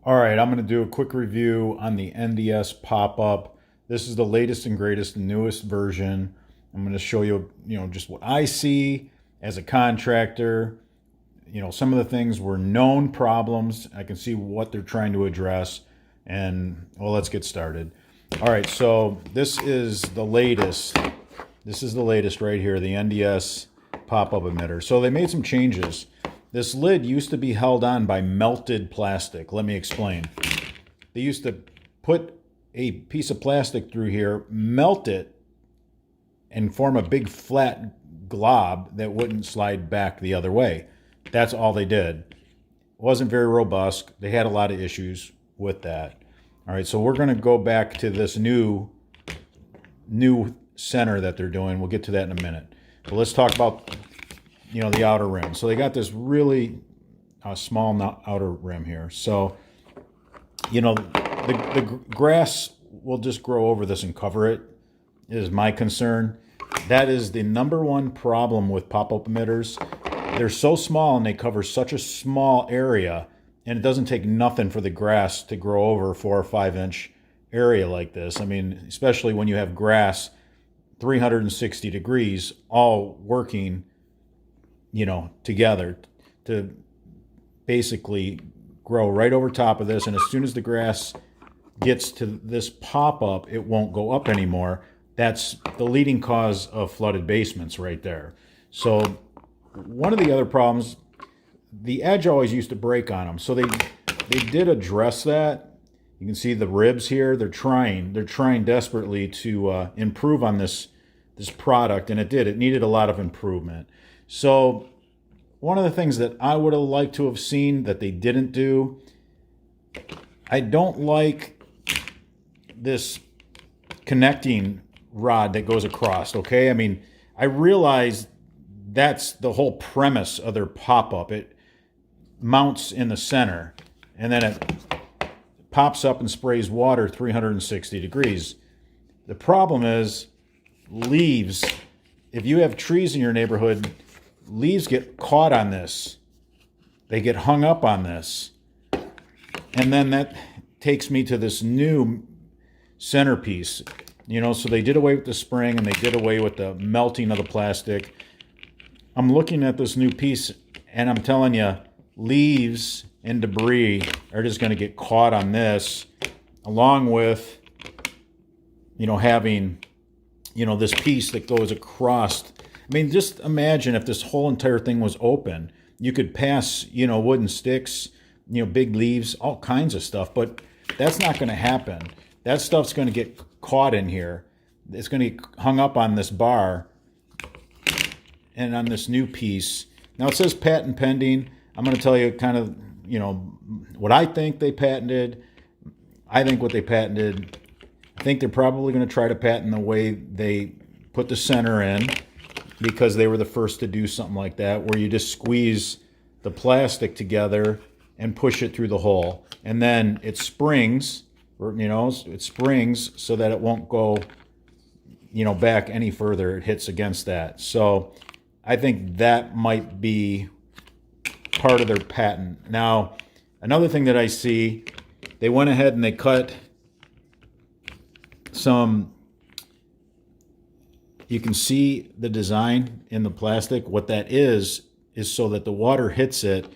All right, I'm going to do a quick review on the NDS pop-up. This is the latest and greatest and newest version. I'm going to show you, just what I see as a contractor. Some of the things were known problems. I can see what they're trying to address. And, well, let's get started. All right, so this is the latest. This is the latest right here, the NDS pop-up emitter. So they made some changes. This lid used to be held on by melted plastic. Let me explain. They used to put a piece of plastic through here, melt it, and form a big flat glob that wouldn't slide back the other way. That's all they did. It wasn't very robust. They had a lot of issues with that. All right, so we're going to go back to this new center that they're doing. We'll get to that in a minute. But let's talk about the outer rim. So they got this really small outer rim here. So, the grass will just grow over this and cover it, is my concern. That is the number one problem with pop-up emitters. They're so small and they cover such a small area, and it doesn't take nothing for the grass to grow over a 4 or 5 inch area like this. I mean, especially when you have grass 360 degrees all working together to basically grow right over top of this. And as soon as the grass gets to this pop-up, it won't go up anymore. That's the leading cause of flooded basements right there. So one of the other problems, the edge always used to break on them. So they did address that. You can see the ribs here. They're trying desperately to improve on this product, and it did. It needed a lot of improvement. So one of the things that I would have liked to have seen that they didn't do, I don't like this connecting rod that goes across, okay? I mean, I realize that's the whole premise of their pop-up. It mounts in the center, and then it pops up and sprays water 360 degrees. The problem is leaves. If you have trees in your neighborhood, leaves get caught on this. They get hung up on this. And then that takes me to this new centerpiece. So they did away with the spring and they did away with the melting of the plastic. I'm looking at this new piece and I'm telling you, leaves and debris are just going to get caught on this, along with, having, this piece that goes across. I mean, just imagine if this whole entire thing was open. You could pass, wooden sticks, big leaves, all kinds of stuff, but that's not going to happen. That stuff's going to get caught in here. It's going to get hung up on this bar and on this new piece. Now it says patent pending. I'm going to tell you kind of, what I think they patented. I think what they patented, I think they're probably going to try to patent the way they put the center in, because they were the first to do something like that, where you just squeeze the plastic together and push it through the hole. And then it springs, it springs so that it won't go, back any further. It hits against that. So I think that might be part of their patent. Now, another thing that I see, they went ahead and they cut some. You can see the design in the plastic. What that is so that the water hits it.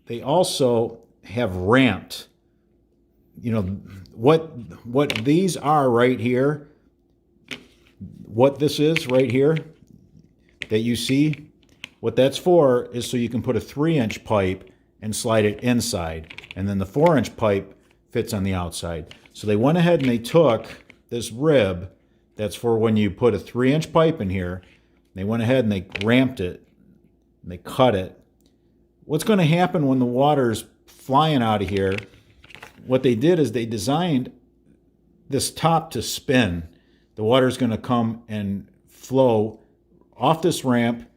They also have ramped. What these are right here, what this is right here that you see, what that's for is so you can put a 3-inch pipe and slide it inside. And then the 4-inch pipe fits on the outside. So they went ahead and they took this rib that's for when you put a 3-inch pipe in here. They went ahead and they ramped it, and they cut it. What's going to happen when the water's flying out of here, what they did is they designed this top to spin. The water's going to come and flow off this ramp,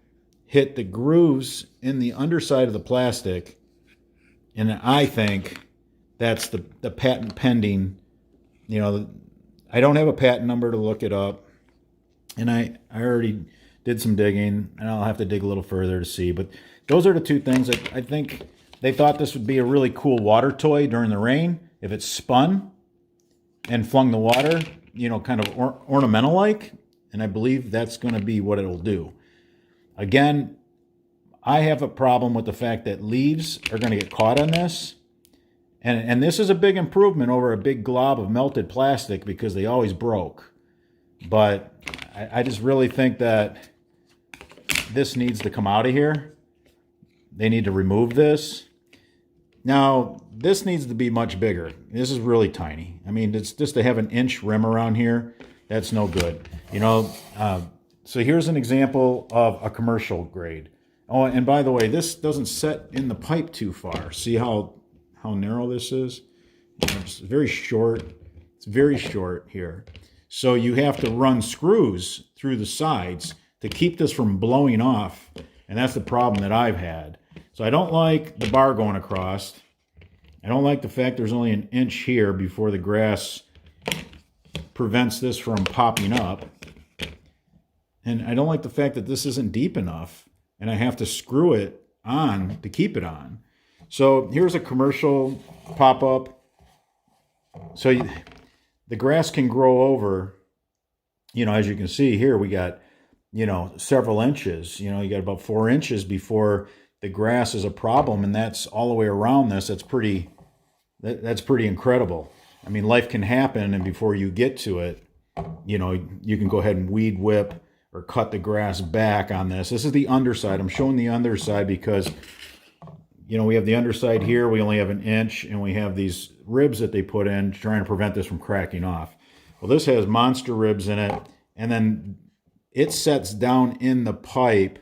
hit the grooves in the underside of the plastic, and I think that's the patent pending. I don't have a patent number to look it up, and I already did some digging, and I'll have to dig a little further to see. But those are the two things that I think They thought this would be a really cool water toy during the rain if it spun and flung the water, you know, kind of ornamental-like. And I believe that's going to be what it'll do. Again, I have a problem with the fact that leaves are going to get caught on this. And this is a big improvement over a big glob of melted plastic because they always broke. But I just really think that this needs to come out of here. They need to remove this. Now, this needs to be much bigger. This is really tiny. I mean, it's just to have an inch rim around here. That's no good. You know, so here's an example of a commercial grade. Oh, and by the way, this doesn't set in the pipe too far. See how narrow this is? It's very short. It's very short here. So you have to run screws through the sides to keep this from blowing off. And that's the problem that I've had. So I don't like the bar going across. I don't like the fact there's only an inch here before the grass prevents this from popping up. And I don't like the fact that this isn't deep enough and I have to screw it on to keep it on. So here's a commercial pop-up. So the grass can grow over, you know, as you can see here, we got, you know, several inches. You know, you got about 4 inches before the grass is a problem, and that's all the way around this. That's pretty incredible. I mean, life can happen, and before you get to it, you know, you can go ahead and weed whip or cut the grass back on this. This is the underside. I'm showing the underside because, you know, we have the underside here. We only have an inch, and we have these ribs that they put in trying to prevent this from cracking off. Well, this has monster ribs in it, and then it sets down in the pipe,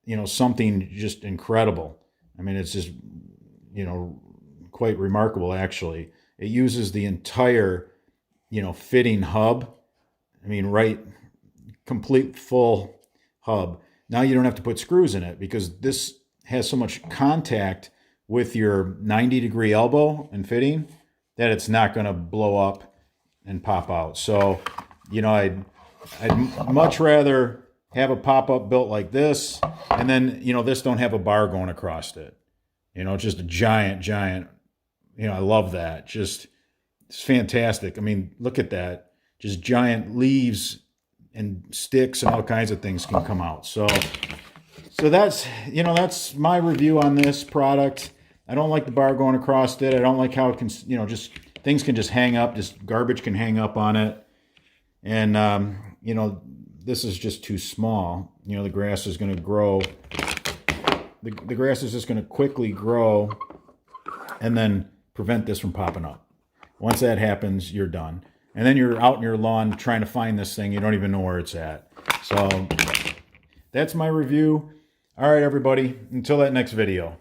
you know, something just incredible. I mean, it's just, you know, quite remarkable, actually. It uses the entire, you know, fitting hub. I mean, right, complete full hub. Now you don't have to put screws in it because this has so much contact with your 90-degree elbow and fitting that it's not going to blow up and pop out. So, you know, I'd much rather have a pop-up built like this, and then, you know, this don't have a bar going across it. You know, just a giant, you know, I love that. Just, it's fantastic. I mean, look at that. Just giant leaves and sticks and all kinds of things can come out. So that's, you know, that's my review on this product. I don't like the bar going across it. I don't like how it can, you know, just things can just hang up, just garbage can hang up on it. And, you know, this is just too small. You know, the grass is going to grow. The grass is just going to quickly grow and then prevent this from popping up. Once that happens, you're done. And then you're out in your lawn trying to find this thing. You don't even know where it's at. So that's my review. All right, everybody. Until that next video.